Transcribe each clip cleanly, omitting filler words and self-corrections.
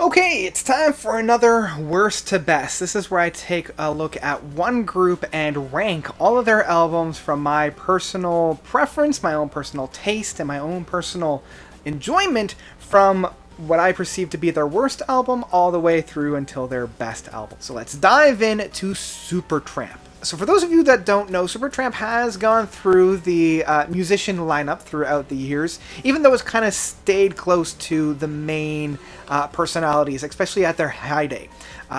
Okay, it's time for another worst to best. This is where I take a look at one group and rank all of their albums from my personal preference, my own personal taste, and my own personal enjoyment from what I perceive to be their worst album all the way through until their best album. So let's dive in to Supertramp. So for those of you that don't know, Supertramp has gone through the musician lineup throughout the years, even though it's kind of stayed close to the main personalities, especially at their heyday.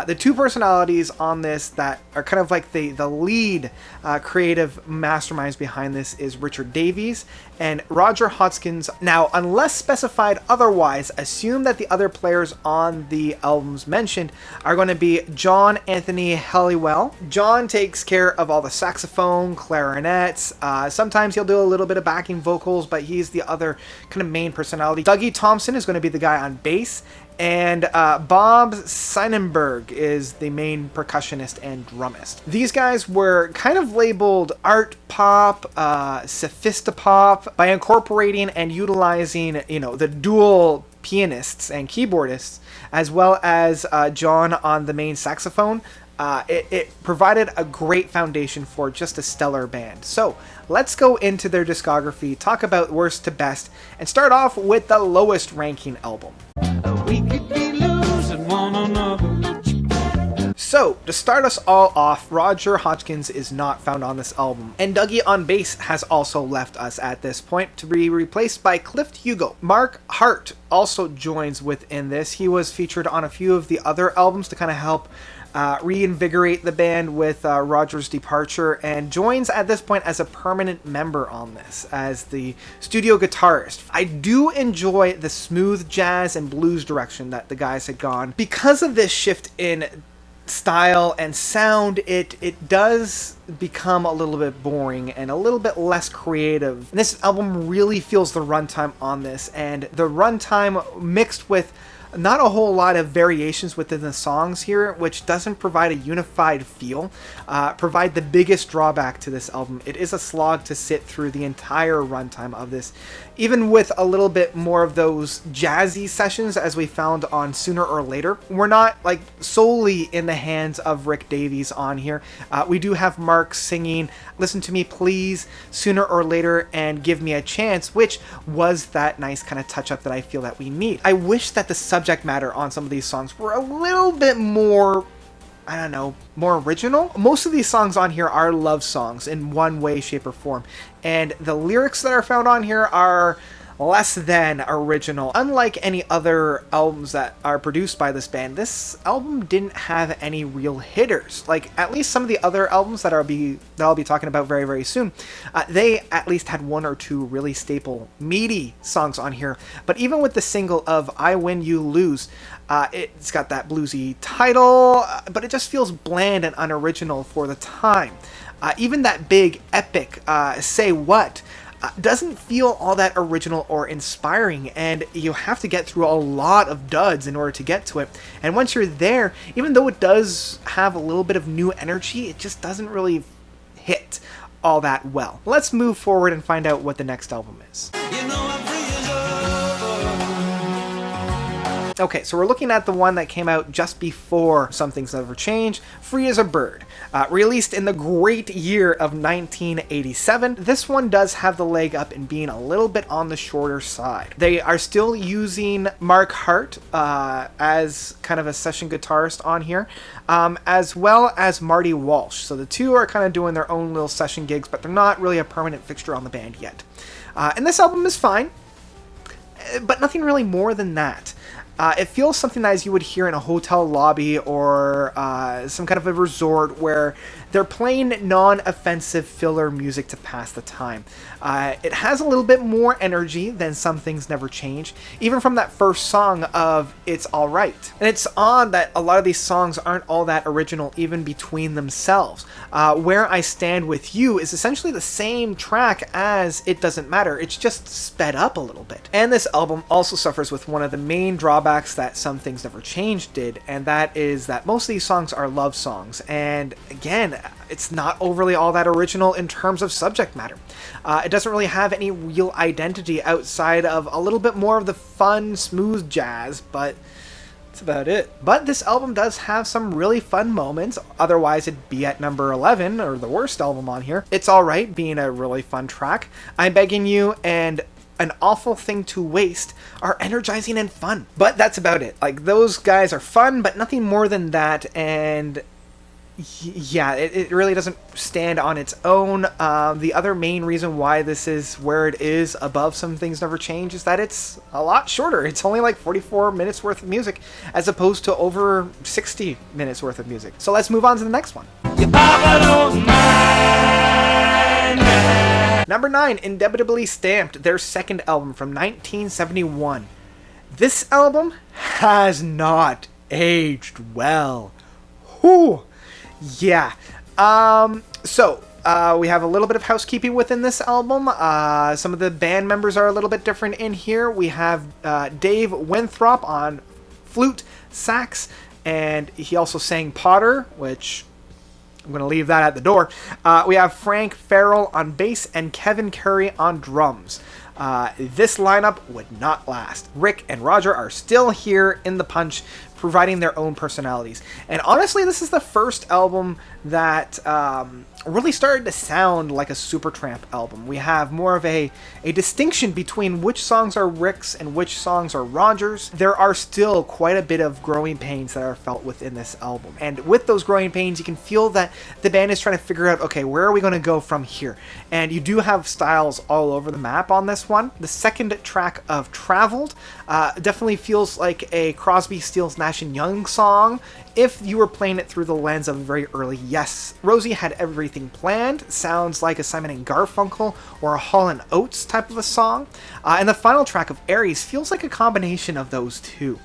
The two personalities on this that are kind of like the lead creative masterminds behind this is Richard Davies and Roger Hodgkins. Now, unless specified otherwise, assume that the other players on the albums mentioned are going to be John Anthony Halliwell. John takes care of all the saxophone, clarinets. Sometimes he'll do a little bit of backing vocals, but he's the other kind of main personality. Dougie Thompson is going to be the guy on bass. And Bob Seinenberg is the main percussionist and drummist. These guys were kind of labeled art pop, sophistopop by incorporating and utilizing, the dual pianists and keyboardists, as well as John on the main saxophone. It provided a great foundation for just a stellar band. So let's go into their discography, talk about worst to best, and start off with the lowest ranking album. We could be losing one another. So, to start us all off, Roger Hodgkins is not found on this album, and Dougie on bass has also left us at this point to be replaced by Cliff Hugo. Mark Hart also joins within this. He was featured on a few of the other albums to kind of help reinvigorate the band with Roger's departure, and joins at this point as a permanent member on this as the studio guitarist. I do enjoy the smooth jazz and blues direction that the guys had gone. Because of this shift in style and sound, it does become a little bit boring and a little bit less creative. And this album really feels the runtime on this, and the runtime mixed with not a whole lot of variations within the songs here, which doesn't provide a unified feel, provide the biggest drawback to this album. It is a slog to sit through the entire runtime of this, even with a little bit more of those jazzy sessions as we found on Sooner or Later. We're not like solely in the hands of Rick Davies on here. We do have Mark singing Listen to Me Please, Sooner or Later, and Give Me a Chance, which was that nice kind of touch up that I feel that we need. I wish that the subject matter on some of these songs were a little bit more, more original. Most of these songs on here are love songs in one way, shape, or form, and the lyrics that are found on here are less than original. Unlike any other albums that are produced by this band, this album didn't have any real hitters. Like at least some of the other albums that I'll be talking about very, very soon, they at least had one or two really staple, meaty songs on here. But even with the single of I Win, You Lose, it's got that bluesy title, but it just feels bland and unoriginal for the time. Even that big, epic Say What doesn't feel all that original or inspiring, and you have to get through a lot of duds in order to get to it. And once you're there, even though it does have a little bit of new energy, it just doesn't really hit all that well. Let's move forward and find out what the next album is. Okay, so we're looking at the one that came out just before Some Things Never Change, Free as a Bird. Released in the great year of 1987, this one does have the leg up in being a little bit on the shorter side. They are still using Mark Hart as kind of a session guitarist on here, as well as Marty Walsh. So the two are kind of doing their own little session gigs, but they're not really a permanent fixture on the band yet. And this album is fine, but nothing really more than that. It feels something as you would hear in a hotel lobby or some kind of a resort where they're playing non-offensive filler music to pass the time. It has a little bit more energy than Some Things Never Change, even from that first song of It's Alright. And it's odd that a lot of these songs aren't all that original even between themselves. Where I Stand With You is essentially the same track as It Doesn't Matter, it's just sped up a little bit. And this album also suffers with one of the main drawbacks that Some Things Never Change did, and that is that most of these songs are love songs, and again, it's not overly all that original in terms of subject matter. It doesn't really have any real identity outside of a little bit more of the fun, smooth jazz, but That's about it. But this album does have some really fun moments. Otherwise, it'd be at number 11, or the worst album on here. It's Alright, being a really fun track. I'm Begging You and An Awful Thing to Waste are energizing and fun. But that's about it. Like, those guys are fun, but nothing more than that. And yeah, it really doesn't stand on its own. The other main reason why this is where it is above Some Things Never Change is that it's a lot shorter. It's only like 44 minutes worth of music as opposed to over 60 minutes worth of music. So let's move on to the next one. Your papa don't mind. Number 9, Indubitably Stamped, their second album from 1971. This album has not aged well. Whew. Yeah. So we have a little bit of housekeeping within this album. Some of the band members are a little bit different in here. We have Dave Winthrop on flute, sax, and he also sang Potter, which I'm going to leave that at the door. We have Frank Farrell on bass and Kevin Curry on drums. This lineup would not last. Rick and Roger are still here in the punch, providing their own personalities. And honestly, this is the first album that really started to sound like a Supertramp album. We have more of a distinction between which songs are Rick's and which songs are Roger's. There are still quite a bit of growing pains that are felt within this album. And with those growing pains, you can feel that the band is trying to figure out, okay, where are we going to go from here? And you do have styles all over the map on this one. The second track of Traveled definitely feels like a Crosby, Stills, Nash & Young song if you were playing it through the lens of a very early Yes. Rosie Had Everything Planned sounds like a Simon & Garfunkel or a Hall & Oates type of a song. And the final track of Aries feels like a combination of those two.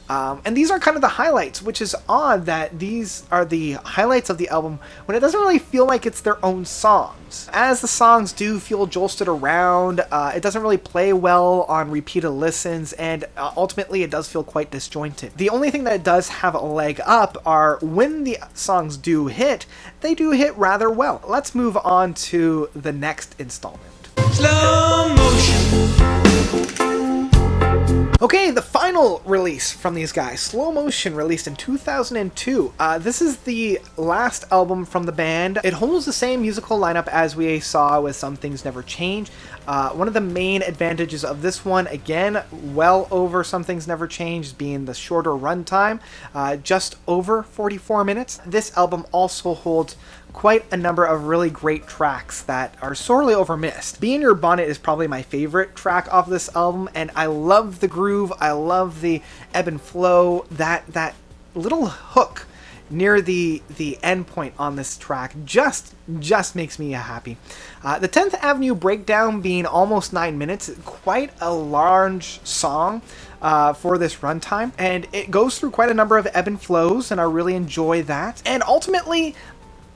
And these are kind of the highlights, which is odd that these are the highlights of the album when it doesn't really feel like it's their own songs. As the songs do feel jolted around, it doesn't really play well on repeated listens, and ultimately it does feel quite disjointed. The only thing that it does have a leg up are when the songs do hit, they do hit rather well. Let's move on to the next installment. Slow motion. Okay, the final release from these guys, Slow Motion, released in 2002. This is the last album from the band. It holds the same musical lineup as we saw with Some Things Never Change. One of the main advantages of this one, again, well over Some Things Never Change, being the shorter runtime, just over 44 minutes. This album also holds quite a number of really great tracks that are sorely overmissed. Be In Your Bonnet is probably my favorite track off this album, and I love the groove, I love the ebb and flow, that little hook near the end point on this track just makes me happy. The 10th Avenue Breakdown being almost 9 minutes, quite a large song for this runtime, and it goes through quite a number of ebb and flows, and I really enjoy that. And ultimately,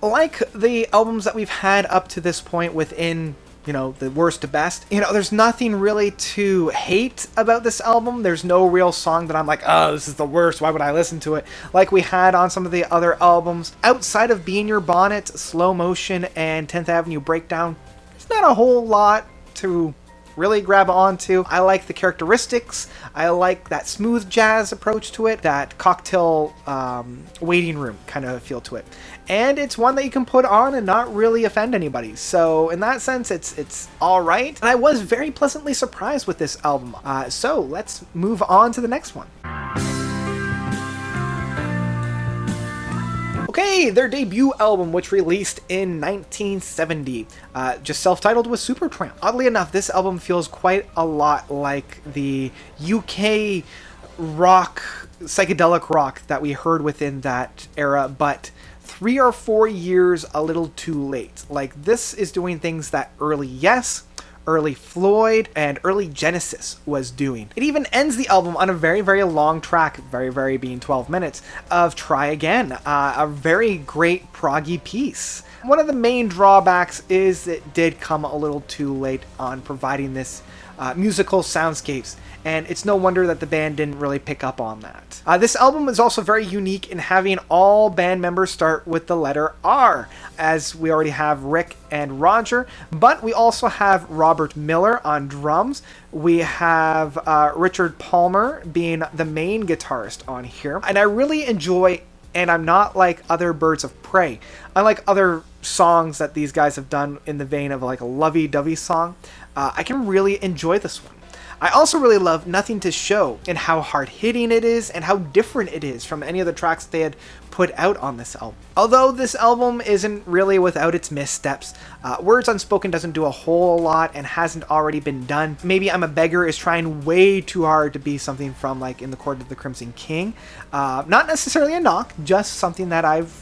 like the albums that we've had up to this point within, the worst to best, there's nothing really to hate about this album. There's no real song that I'm like, oh, this is the worst, why would I listen to it? Like we had on some of the other albums. Outside of Be In Your Bonnet, Slow Motion, and 10th Avenue Breakdown, there's not a whole lot to really grab onto. I like the characteristics. I like that smooth jazz approach to it, that cocktail waiting room kind of feel to it. And it's one that you can put on and not really offend anybody. So in that sense, it's all right. And I was very pleasantly surprised with this album. So let's move on to the next one. Okay, their debut album, which released in 1970, just self-titled, was Supertramp. Oddly enough, this album feels quite a lot like the UK rock, psychedelic rock that we heard within that era, but 3 or 4 years a little too late. Like, this is doing things that early Yes, early Floyd, and early Genesis was doing. It even ends the album on a very, very long track, very being 12 minutes, of Try Again, a very great proggy piece. One of the main drawbacks is it did come a little too late on providing this musical soundscapes, and it's no wonder that the band didn't really pick up on that. This album is also very unique in having all band members start with the letter R, as we already have Rick and Roger, but we also have Robert Miller on drums. We have Richard Palmer being the main guitarist on here, and I really enjoy, and I'm not like other Birds of Prey. Unlike other songs that these guys have done in the vein of like a lovey-dovey song, I can really enjoy this one. I also really love Nothing to Show and how hard-hitting it is and how different it is from any of the tracks they had put out on this album. Although this album isn't really without its missteps, Words Unspoken doesn't do a whole lot and hasn't already been done. Maybe I'm a Beggar is trying way too hard to be something from like In the Court of the Crimson King. Not necessarily a knock, just something that I've,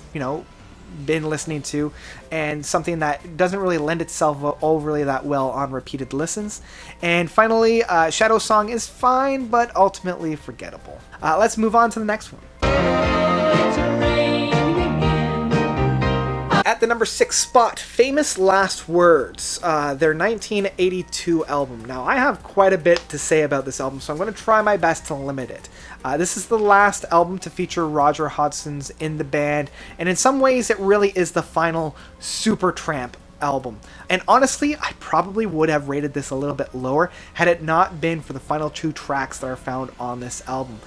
been listening to, and something that doesn't really lend itself overly that well on repeated listens. And finally, Shadow Song is fine, but ultimately forgettable. Let's move on to the next one. At the number 6 spot, Famous Last Words, their 1982 album. Now, I have quite a bit to say about this album, so I'm going to try my best to limit it. This is the last album to feature Roger Hodgson's in the band, and in some ways it really is the final Supertramp album. And honestly, I probably would have rated this a little bit lower had it not been for the final 2 tracks that are found on this album.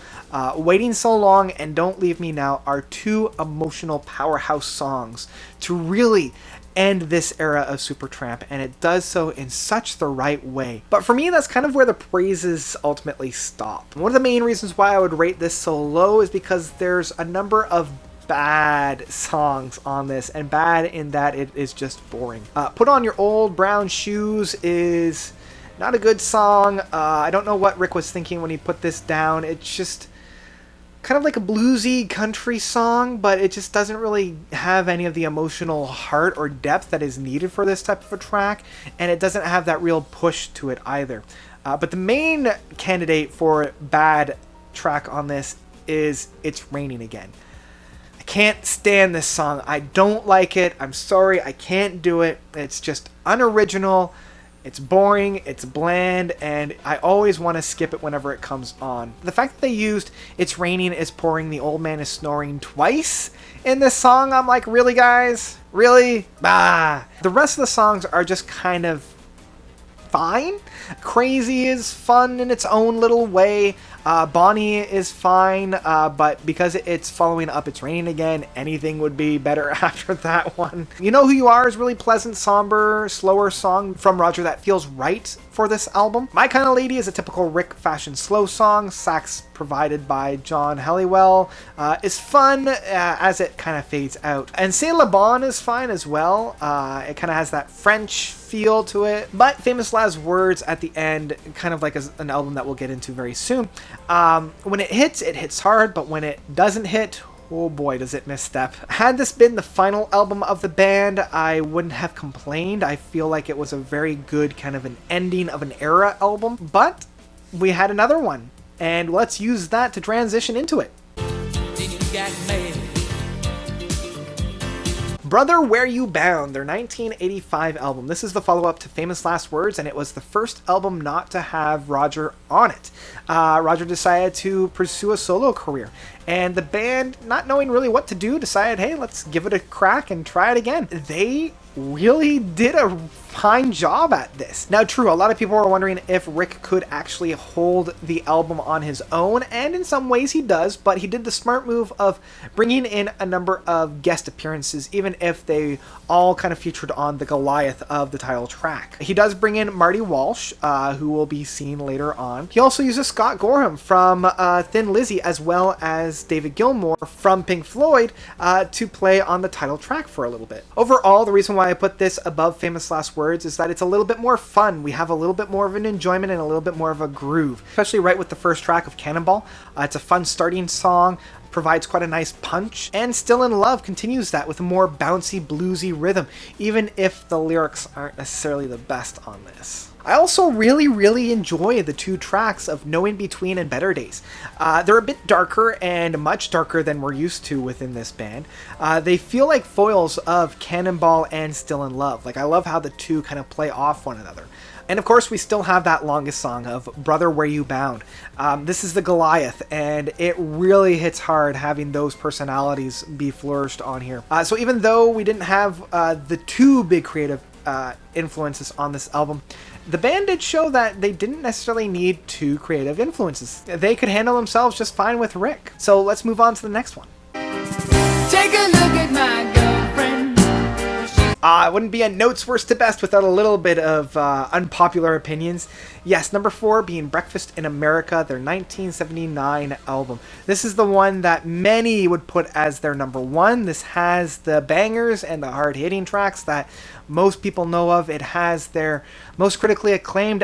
Waiting So Long and Don't Leave Me Now are 2 emotional powerhouse songs to really end this era of Supertramp, and it does so in such the right way. But for me, that's kind of where the praises ultimately stop. One of the main reasons why I would rate this so low is because there's a number of bad songs on this, and bad in that it is just boring. Put On Your Old Brown Shoes is not a good song. I don't know what Rick was thinking when he put this down. It's just kind of like a bluesy country song, but it just doesn't really have any of the emotional heart or depth that is needed for this type of a track, and it doesn't have that real push to it either. But the main candidate for bad track on this is It's Raining Again. I can't stand this song. I don't like it. I'm sorry, I can't do it. It's just unoriginal. It's boring, it's bland, and I always want to skip it whenever it comes on. The fact that they used It's Raining, It's Pouring, The Old Man Is Snoring twice in this song, I'm like, really guys? Really? Bah! The rest of the songs are just kind of fine. Crazy is fun in its own little way. Bonnie is fine, but because it's following up It's Raining Again, anything would be better after that one. You Know Who You Are is really pleasant, somber, slower song from Roger that feels right for this album. My Kind of Lady is a typical Rick fashion slow song. Sax provided by John Halliwell is fun as it kind of fades out. And Saint Le Bon is fine as well. It kind of has that French feel to it. But Famous Last Words at the end, kind of like an album that we'll get into very soon. When it hits hard, but when it doesn't hit, oh boy, does it misstep. Had this been the final album of the band, I wouldn't have complained. I feel like it was a very good kind of an ending of an era album, but we had another one, and let's use that to transition into it. Brother, Where You Bound, their 1985 album. This is the follow-up to Famous Last Words, and it was the first album not to have Roger on it. Roger decided to pursue a solo career, and the band, not knowing really what to do, decided, hey, let's give it a crack and try it again. They really did a fine job at this. Now, true, a lot of people were wondering if Rick could actually hold the album on his own, and in some ways he does, but he did the smart move of bringing in a number of guest appearances, even if they all kind of featured on the Goliath of the title track. He does bring in Marty Walsh, who will be seen later on. He also uses Scott Gorham from Thin Lizzy, as well as David Gilmour from Pink Floyd, to play on the title track for a little bit. Overall, the reason why I put this above Famous Last Words is that it's a little bit more fun. We have a little bit more of an enjoyment and a little bit more of a groove, especially right with the first track of Cannonball. It's a fun starting song, provides quite a nice punch, and Still in Love continues that with a more bouncy, bluesy rhythm, even if the lyrics aren't necessarily the best on this. I also really enjoy the 2 tracks of No In Between and Better Days. They're a bit darker and much darker than we're used to within this band. They feel like foils of Cannonball and Still in Love. Like, I love how the 2 kind of play off one another. And of course, we still have that longest song of Brother Where You Bound. This is the Goliath, and it really hits hard having those personalities be flourished on here. So even though we didn't have the 2 big creative influences on this album, the band did show that they didn't necessarily need 2 creative influences. They could handle themselves just fine with Rick. So let's move on to the next one. Take a look at my girlfriend. It wouldn't be a notes worst to best without a little bit of unpopular opinions. Yes, number 4 being Breakfast in America, their 1979 album. This is the one that many would put as their number 1. This has the bangers and the hard-hitting tracks that most people know of. It has their most critically acclaimed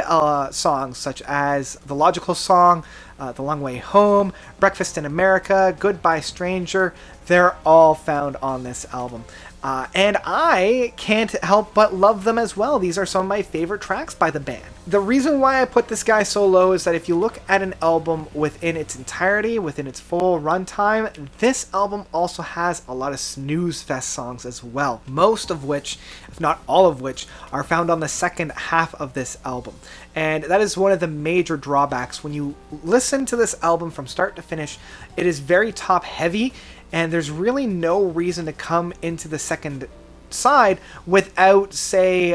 songs, such as The Logical Song, The Long Way Home, Breakfast in America, Goodbye Stranger. They're all found on this album. And I can't help but love them as well. These are some of my favorite tracks by the band. The reason why I put this guy so low is that if you look at an album within its entirety, within its full runtime, this album also has a lot of snooze fest songs as well. Most of which, if not all of which, are found on the second half of this album. And that is one of the major drawbacks. When you listen to this album from start to finish, it is very top heavy, and there's really no reason to come into the second side without, say,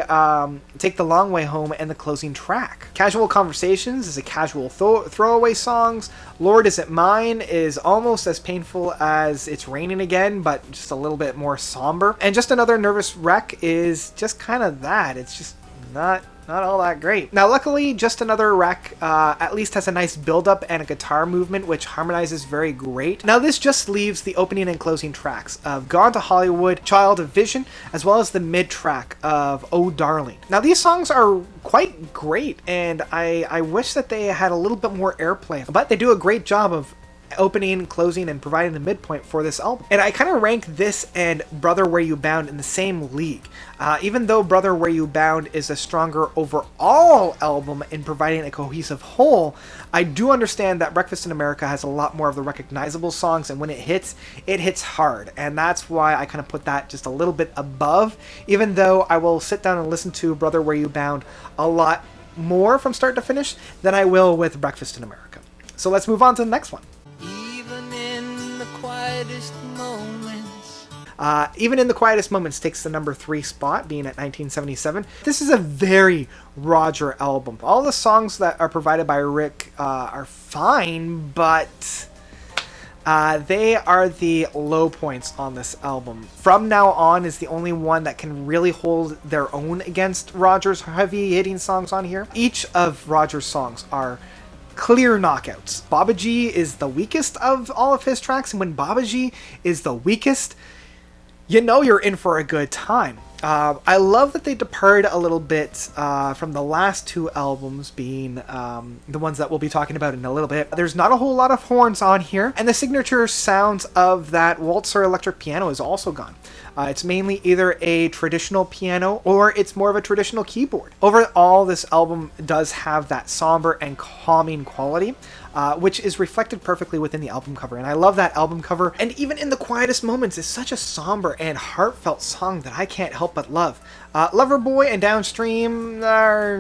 Take the Long Way Home and the closing track. Casual Conversations is a casual throwaway songs. Lord Is It Mine is almost as painful as It's Raining Again, but just a little bit more somber. And Just Another Nervous Wreck is just kind of that. It's just not all that great. Now, luckily, Just Another Wreck at least has a nice build-up and a guitar movement, which harmonizes very great. Now, this just leaves the opening and closing tracks of Gone to Hollywood, Child of Vision, as well as the mid-track of Oh Darling. Now, these songs are quite great, and I wish that they had a little bit more airplay, but they do a great job of opening, closing, and providing the midpoint for this album. And I kind of rank this and Brother Where You Bound in the same league. Even though Brother Where You Bound is a stronger overall album in providing a cohesive whole, I do understand that Breakfast in America has a lot more of the recognizable songs, and when it hits hard. And that's why I kind of put that just a little bit above, even though I will sit down and listen to Brother Where You Bound a lot more from start to finish than I will with Breakfast in America. So let's move on to the next one. Even in the Quietest Moments takes the number 3 spot, being at 1977. This is a very Roger album. All the songs that are provided by Rick are fine, but they are the low points on this album. From Now On is the only one that can really hold their own against Roger's heavy-hitting songs on here. Each of Roger's songs are clear knockouts. Babaji is the weakest of all of his tracks, and when Babaji is the weakest, you know you're in for a good time. I love that they departed a little bit from the last 2 albums, being the ones that we'll be talking about in a little bit. There's not a whole lot of horns on here, and the signature sounds of that waltzer electric piano is also gone. It's mainly either a traditional piano or it's more of a traditional keyboard. Overall, this album does have that somber and calming quality, which is reflected perfectly within the album cover. And I love that album cover. And even in the Quietest Moments, it's such a somber and heartfelt song that I can't help but love. Loverboy and Downstream are...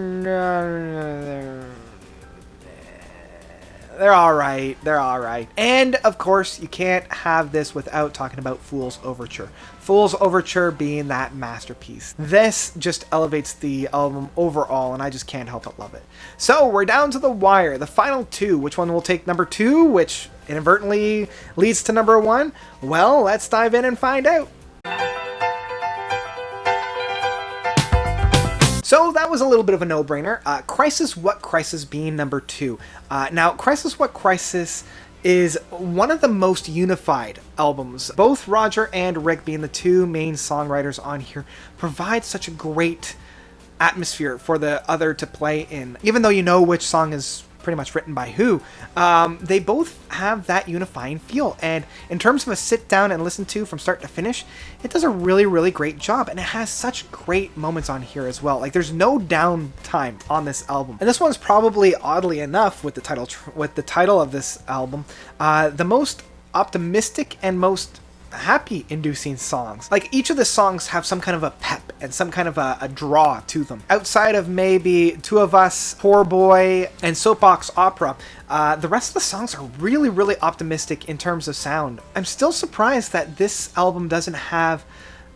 They're alright. And, of course, you can't have this without talking about Fool's Overture. Fool's Overture being that masterpiece. This just elevates the album overall, and I just can't help but love it. So, we're down to the wire. The final 2. Which one will take number 2, which inadvertently leads to number 1? Well, let's dive in and find out. So that was a little bit of a no-brainer. Crisis What Crisis being number 2. Now, Crisis What Crisis is one of the most unified albums. Both Roger and Rick, being the 2 main songwriters on here, provide such a great atmosphere for the other to play in. Even though you know which song is pretty much written by who, they both have that unifying feel. And in terms of a sit down and listen to from start to finish, it does a really, really great job. And it has such great moments on here as well. Like, there's no downtime on this album. And this one's probably, oddly enough, with the title of this album, the most optimistic and most happy inducing songs. Like, each of the songs have some kind of a pep and some kind of a draw to them. Outside of maybe Two of Us, Poor Boy, and Soapbox Opera, the rest of the songs are really, really optimistic in terms of sound. I'm still surprised that this album doesn't have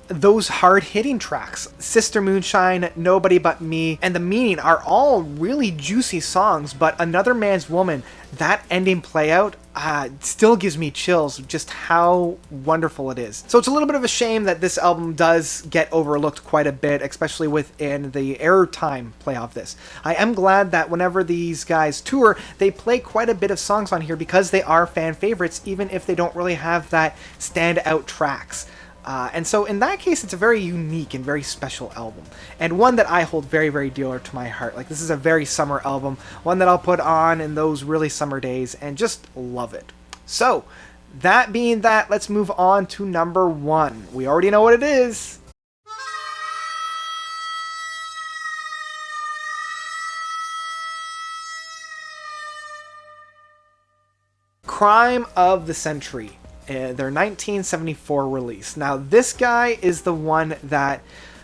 those hard-hitting tracks. Sister Moonshine, Nobody But Me, and The Meaning are all really juicy songs, but Another Man's Woman, that ending play out, still gives me chills just how wonderful it is. So it's a little bit of a shame that this album does get overlooked quite a bit, especially within the airtime play of this. I am glad that whenever these guys tour, they play quite a bit of songs on here because they are fan favorites, even if they don't really have that standout tracks. And so in that case, it's a very unique and very special album, and one that I hold very, very dear to my heart. Like, this is a very summer album, one that I'll put on in those really summer days and just love it. So, that being that, let's move on to number 1. We already know what it is. Crime of the Century. Their 1974 release. Now, this guy is the one that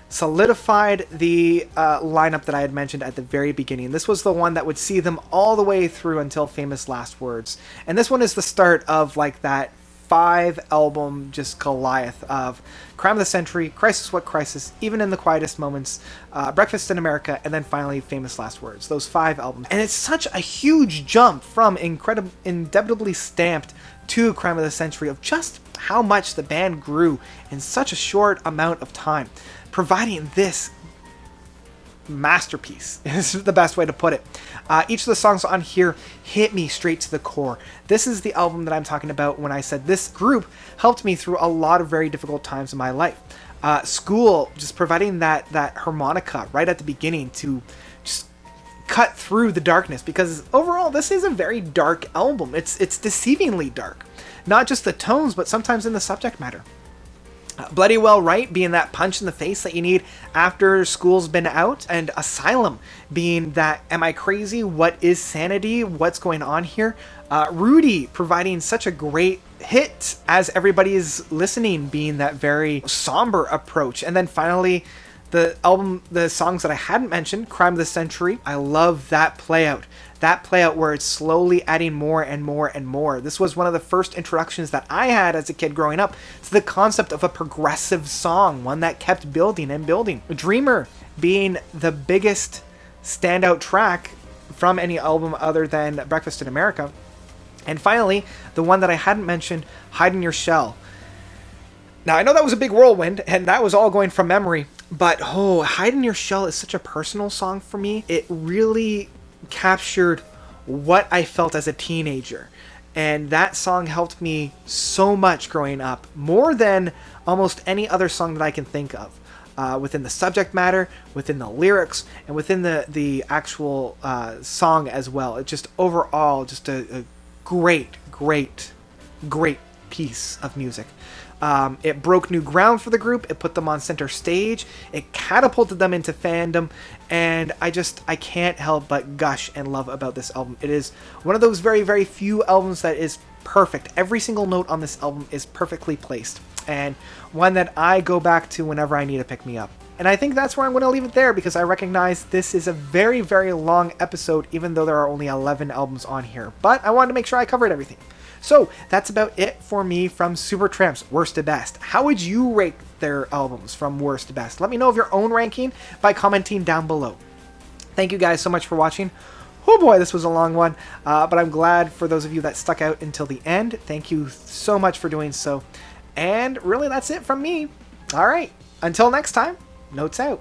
solidified the lineup that I had mentioned at the very beginning. This was the one that would see them all the way through until Famous Last Words. And this one is the start of like that 5-album just Goliath of Crime of the Century, Crisis What Crisis, Even in the Quietest Moments, Breakfast in America, and then finally Famous Last Words. Those 5 albums. And it's such a huge jump from Indebitably Stamped to Crime of the Century of just how much the band grew in such a short amount of time, providing this masterpiece is the best way to put it. Each of the songs on here hit me straight to the core. This is the album that I'm talking about when I said this group helped me through a lot of very difficult times in my life. School, just providing that harmonica right at the beginning to just cut through the darkness, because overall this is a very dark album. It's deceivingly dark, not just the tones but sometimes in the subject matter. Bloody Well Right being that punch in the face that you need after school's been out, and Asylum being that am I crazy, what is sanity, what's going on here. Rudy providing such a great hit as everybody is listening, being that very somber approach. And then finally the songs that I hadn't mentioned, Crime of the Century. I love that play out. That play out where it's slowly adding more and more and more. This was one of the first introductions that I had as a kid growing up to the concept of a progressive song, one that kept building and building. Dreamer being the biggest standout track from any album other than Breakfast in America. And finally, the one that I hadn't mentioned, Hide in Your Shell. Now, I know that was a big whirlwind, and that was all going from memory, but Hide in Your Shell is such a personal song for me. It really captured what I felt as a teenager, and that song helped me so much growing up, more than almost any other song that I can think of, within the subject matter, within the lyrics, and within the actual song as well. It just overall just a great piece of music. It broke new ground for the group. It put them on center stage. It catapulted them into fandom. And I can't help but gush and love about this album. It is one of those very, very few albums that is perfect. Every single note on this album is perfectly placed. And one that I go back to whenever I need to pick me up. And I think that's where I'm going to leave it there, because I recognize this is a very, very long episode, even though there are only 11 albums on here. But I wanted to make sure I covered everything. So that's about it for me from Supertramp's Worst to Best. How would you rate their albums from worst to best? Let me know of your own ranking by commenting down below. Thank you guys so much for watching. Oh boy, this was a long one, but I'm glad for those of you that stuck out until the end. Thank you so much for doing so. And really, that's it from me. All right, until next time, notes out.